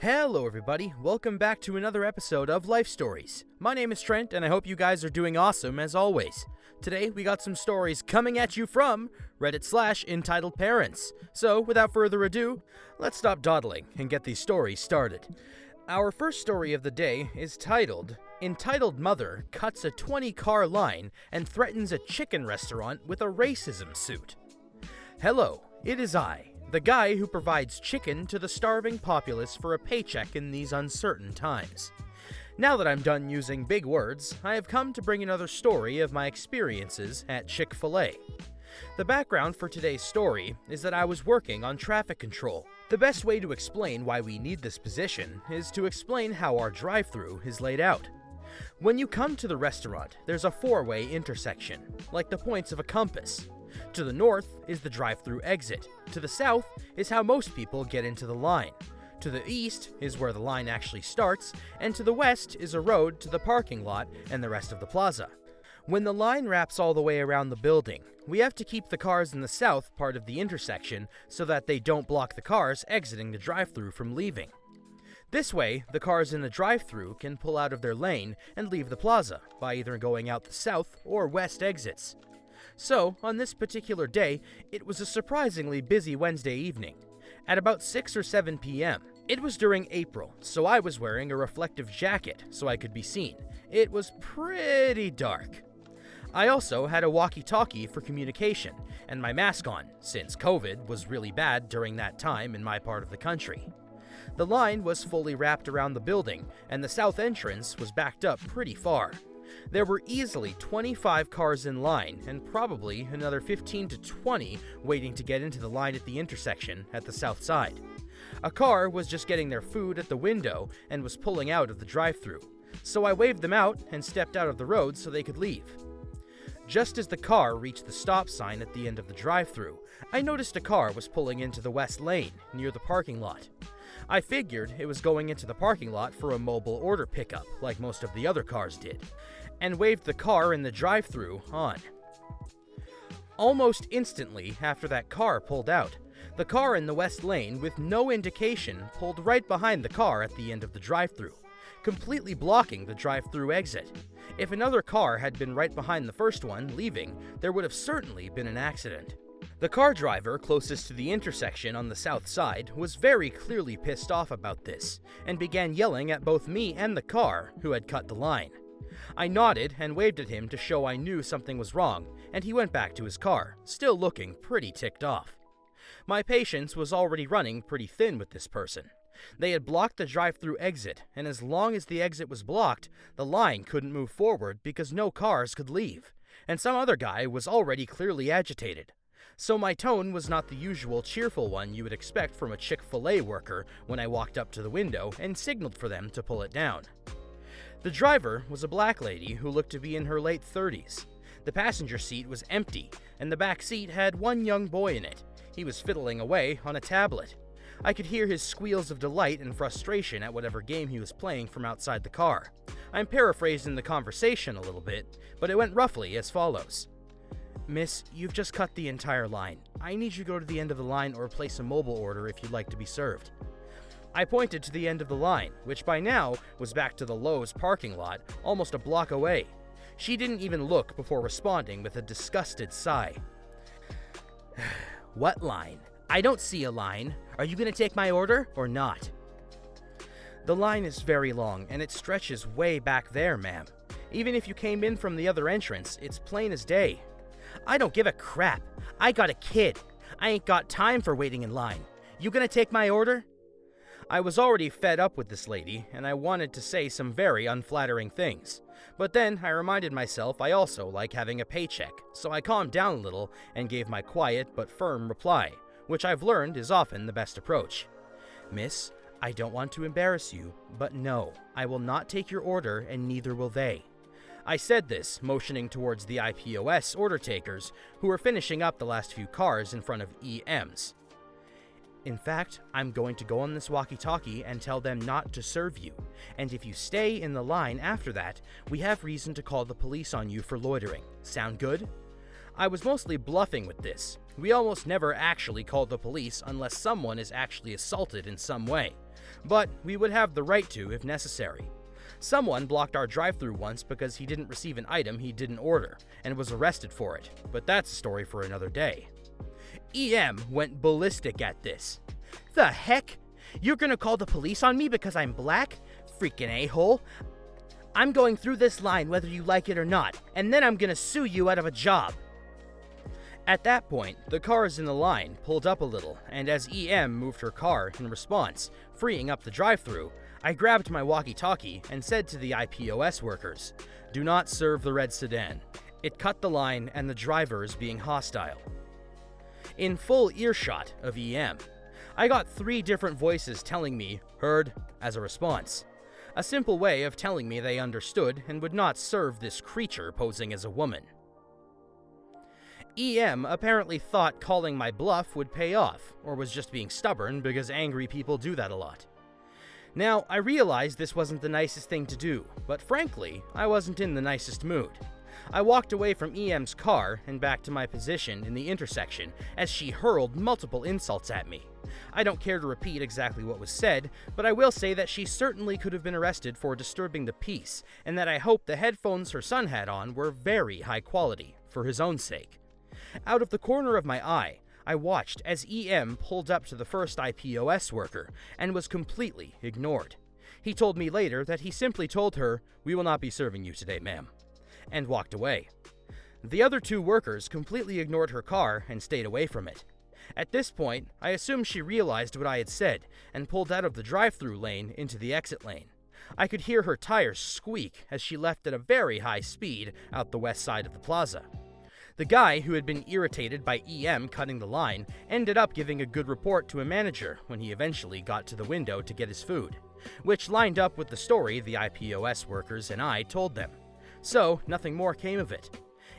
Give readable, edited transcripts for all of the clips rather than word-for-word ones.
Hello everybody, welcome back to another episode of Life Stories. My name is Trent and I hope you guys are doing awesome as always. Today we got some stories coming at you from Reddit/entitledparents. So without further ado, let's stop dawdling and get these stories started. Our first story of the day is titled, Entitled Mother Cuts a 20-Car Line and Threatens a Chicken Restaurant with a Racism Suit. Hello, it is I, the guy who provides chicken to the starving populace for a paycheck in these uncertain times. Now that I'm done using big words, I have come to bring another story of my experiences at Chick-fil-A. The background for today's story is that I was working on traffic control. The best way to explain why we need this position is to explain how our drive-thru is laid out. When you come to the restaurant, there's a four-way intersection, like the points of a compass. To the north is the drive-thru exit. To the south is how most people get into the line. To the east is where the line actually starts, and to the west is a road to the parking lot and the rest of the plaza. When the line wraps all the way around the building, we have to keep the cars in the south part of the intersection so that they don't block the cars exiting the drive-thru from leaving. This way, the cars in the drive-thru can pull out of their lane and leave the plaza by either going out the south or west exits. So, on this particular day, it was a surprisingly busy Wednesday evening. At about 6 or 7 p.m., it was during April, so I was wearing a reflective jacket so I could be seen. It was pretty dark. I also had a walkie-talkie for communication, and my mask on, since COVID was really bad during that time in my part of the country. The line was fully wrapped around the building, and the south entrance was backed up pretty far. There were easily 25 cars in line, and probably another 15 to 20 waiting to get into the line at the intersection at the south side. A car was just getting their food at the window and was pulling out of the drive-thru, so I waved them out and stepped out of the road so they could leave. Just as the car reached the stop sign at the end of the drive-thru, I noticed a car was pulling into the west lane near the parking lot. I figured it was going into the parking lot for a mobile order pickup like most of the other cars did, and waved the car in the drive-thru on. Almost instantly after that car pulled out, the car in the west lane with no indication pulled right behind the car at the end of the drive-thru, completely blocking the drive-thru exit. If another car had been right behind the first one leaving, there would have certainly been an accident. The car driver closest to the intersection on the south side was very clearly pissed off about this, and began yelling at both me and the car who had cut the line. I nodded and waved at him to show I knew something was wrong, and he went back to his car, still looking pretty ticked off. My patience was already running pretty thin with this person. They had blocked the drive-thru exit, and as long as the exit was blocked, the line couldn't move forward because no cars could leave, and some other guy was already clearly agitated. So my tone was not the usual cheerful one you would expect from a Chick-fil-A worker when I walked up to the window and signaled for them to pull it down. The driver was a black lady who looked to be in her late 30s. The passenger seat was empty, and the back seat had one young boy in it. He was fiddling away on a tablet. I could hear his squeals of delight and frustration at whatever game he was playing from outside the car. I'm paraphrasing the conversation a little bit, but it went roughly as follows. "Miss, you've just cut the entire line. I need you to go to the end of the line or place a mobile order if you'd like to be served." I pointed to the end of the line, which by now was back to the Lowe's parking lot, almost a block away. She didn't even look before responding with a disgusted sigh. "What line? I don't see a line. Are you going to take my order or not?" "The line is very long, and it stretches way back there, ma'am. Even if you came in from the other entrance, it's plain as day." "I don't give a crap. I got a kid. I ain't got time for waiting in line. You gonna take my order?" I was already fed up with this lady, and I wanted to say some very unflattering things. But then I reminded myself I also like having a paycheck, so I calmed down a little and gave my quiet but firm reply, which I've learned is often the best approach. "Miss, I don't want to embarrass you, but no, I will not take your order and neither will they." I said this, motioning towards the IPOS order takers, who were finishing up the last few cars in front of EMs. "In fact, I'm going to go on this walkie-talkie and tell them not to serve you, and if you stay in the line after that, we have reason to call the police on you for loitering. Sound good?" I was mostly bluffing with this. We almost never actually called the police unless someone is actually assaulted in some way, but we would have the right to if necessary. Someone blocked our drive-thru once because he didn't receive an item he didn't order and was arrested for it, but that's a story for another day. EM went ballistic at this. The heck? You're gonna call the police on me because I'm black? Freaking a-hole. I'm going through this line whether you like it or not, and then I'm gonna sue you out of a job. At that point, the cars in the line pulled up a little, and as EM moved her car in response, freeing up the drive-thru, I grabbed my walkie-talkie and said to the IPOS workers, "Do not serve the red sedan. It cut the line and the driver is being hostile." In full earshot of EM, I got 3 different voices telling me, "Heard," as a response. A simple way of telling me they understood and would not serve this creature posing as a woman. EM apparently thought calling my bluff would pay off, or was just being stubborn because angry people do that a lot. Now, I realized this wasn't the nicest thing to do, but frankly, I wasn't in the nicest mood. I walked away from EM's car and back to my position in the intersection as she hurled multiple insults at me. I don't care to repeat exactly what was said, but I will say that she certainly could have been arrested for disturbing the peace, and that I hope the headphones her son had on were very high quality, for his own sake. Out of the corner of my eye, I watched as EM pulled up to the first IPOS worker and was completely ignored. He told me later that he simply told her, "We will not be serving you today, ma'am," and walked away. The other 2 workers completely ignored her car and stayed away from it. At this point, I assumed she realized what I had said and pulled out of the drive-thru lane into the exit lane. I could hear her tires squeak as she left at a very high speed out the west side of the plaza. The guy who had been irritated by EM cutting the line ended up giving a good report to a manager when he eventually got to the window to get his food, which lined up with the story the IPOS workers and I told them. So, nothing more came of it.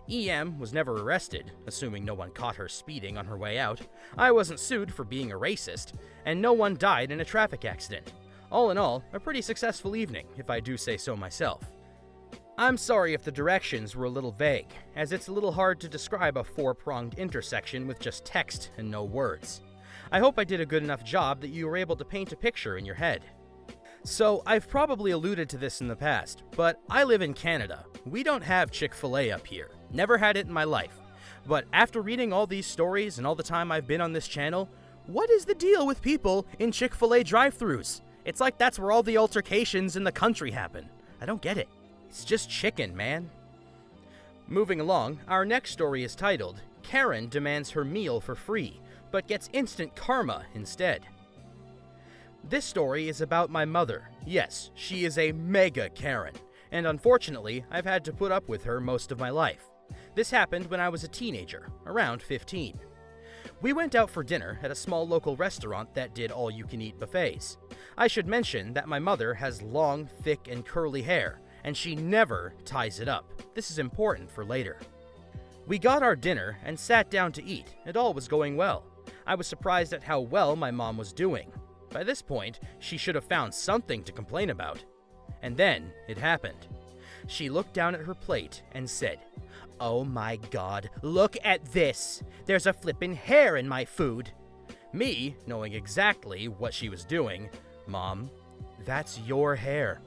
EM was never arrested, assuming no one caught her speeding on her way out. I wasn't sued for being a racist, and no one died in a traffic accident. All in all, a pretty successful evening, if I do say so myself. I'm sorry if the directions were a little vague, as it's a little hard to describe a 4-pronged intersection with just text and no words. I hope I did a good enough job that you were able to paint a picture in your head. So, I've probably alluded to this in the past, but I live in Canada. We don't have Chick-fil-A up here. Never had it in my life. But after reading all these stories and all the time I've been on this channel, what is the deal with people in Chick-fil-A drive-thrus? It's like that's where all the altercations in the country happen. I don't get it. It's just chicken, man. Moving along, our next story is titled, "Karen Demands Her Meal for Free, but Gets Instant Karma Instead." This story is about my mother. Yes, she is a mega Karen, and unfortunately, I've had to put up with her most of my life. This happened when I was a teenager, around 15. We went out for dinner at a small local restaurant that did all-you-can-eat buffets. I should mention that my mother has long, thick, and curly hair, and she never ties it up. This is important for later. We got our dinner and sat down to eat, and all was going well. I was surprised at how well my mom was doing. By this point, she should have found something to complain about. And then, it happened. She looked down at her plate and said, "Oh my god, look at this! There's a flippin' hair in my food!" Me, knowing exactly what she was doing, "Mom, that's your hair."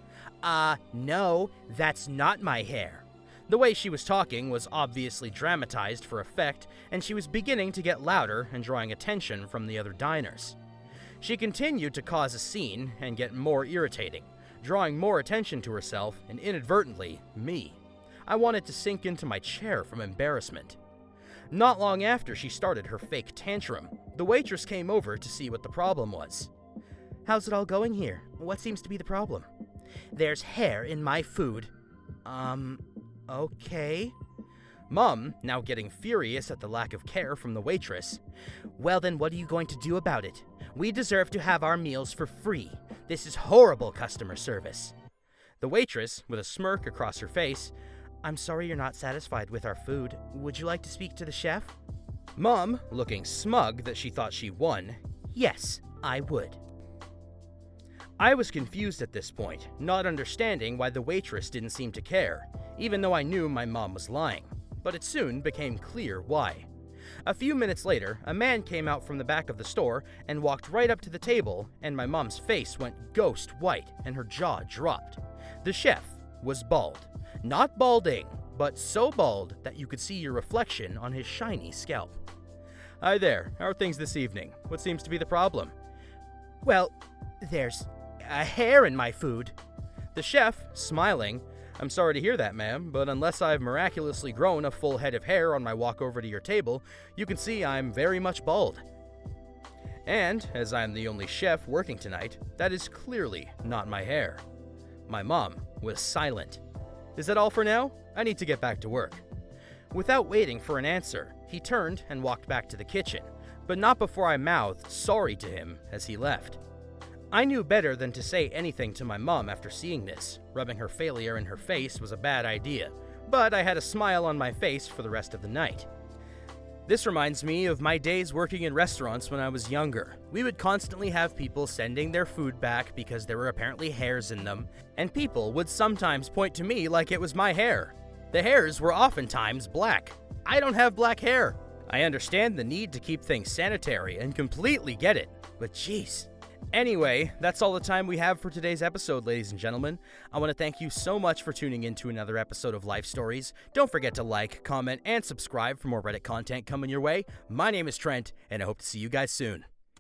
No, that's not my hair." The way she was talking was obviously dramatized for effect, and she was beginning to get louder and drawing attention from the other diners. She continued to cause a scene and get more irritating, drawing more attention to herself and inadvertently, me. I wanted to sink into my chair from embarrassment. Not long after she started her fake tantrum, the waitress came over to see what the problem was. "How's it all going here? What seems to be the problem?" "There's hair in my food." Okay. Mom, now getting furious at the lack of care from the waitress. "Well then, what are you going to do about it? We deserve to have our meals for free. This is horrible customer service." The waitress, with a smirk across her face, "I'm sorry you're not satisfied with our food. Would you like to speak to the chef?" Mom, looking smug that she thought she won, "Yes, I would." I was confused at this point, not understanding why the waitress didn't seem to care, even though I knew my mom was lying. but it soon became clear why. A few minutes later, a man came out from the back of the store and walked right up to the table, and my mom's face went ghost white and her jaw dropped. The chef was bald. Not balding, but so bald that you could see your reflection on his shiny scalp. "Hi there, how are things this evening? What seems to be the problem?" "Well, there's a hair in my food." The chef, smiling, "I'm sorry to hear that, ma'am, but unless I've miraculously grown a full head of hair on my walk over to your table, you can see I'm very much bald. And, as I'm the only chef working tonight, that is clearly not my hair." My mom was silent. "Is that all for now? I need to get back to work." Without waiting for an answer, he turned and walked back to the kitchen, but not before I mouthed sorry to him as he left. I knew better than to say anything to my mom after seeing this. Rubbing her failure in her face was a bad idea, but I had a smile on my face for the rest of the night. This reminds me of my days working in restaurants when I was younger. We would constantly have people sending their food back because there were apparently hairs in them, and people would sometimes point to me like it was my hair. The hairs were oftentimes black. I don't have black hair. I understand the need to keep things sanitary and completely get it, but jeez. Anyway, that's all the time we have for today's episode, ladies and gentlemen. I want to thank you so much for tuning in to another episode of Life Stories. Don't forget to like, comment, and subscribe for more Reddit content coming your way. My name is Trent, and I hope to see you guys soon.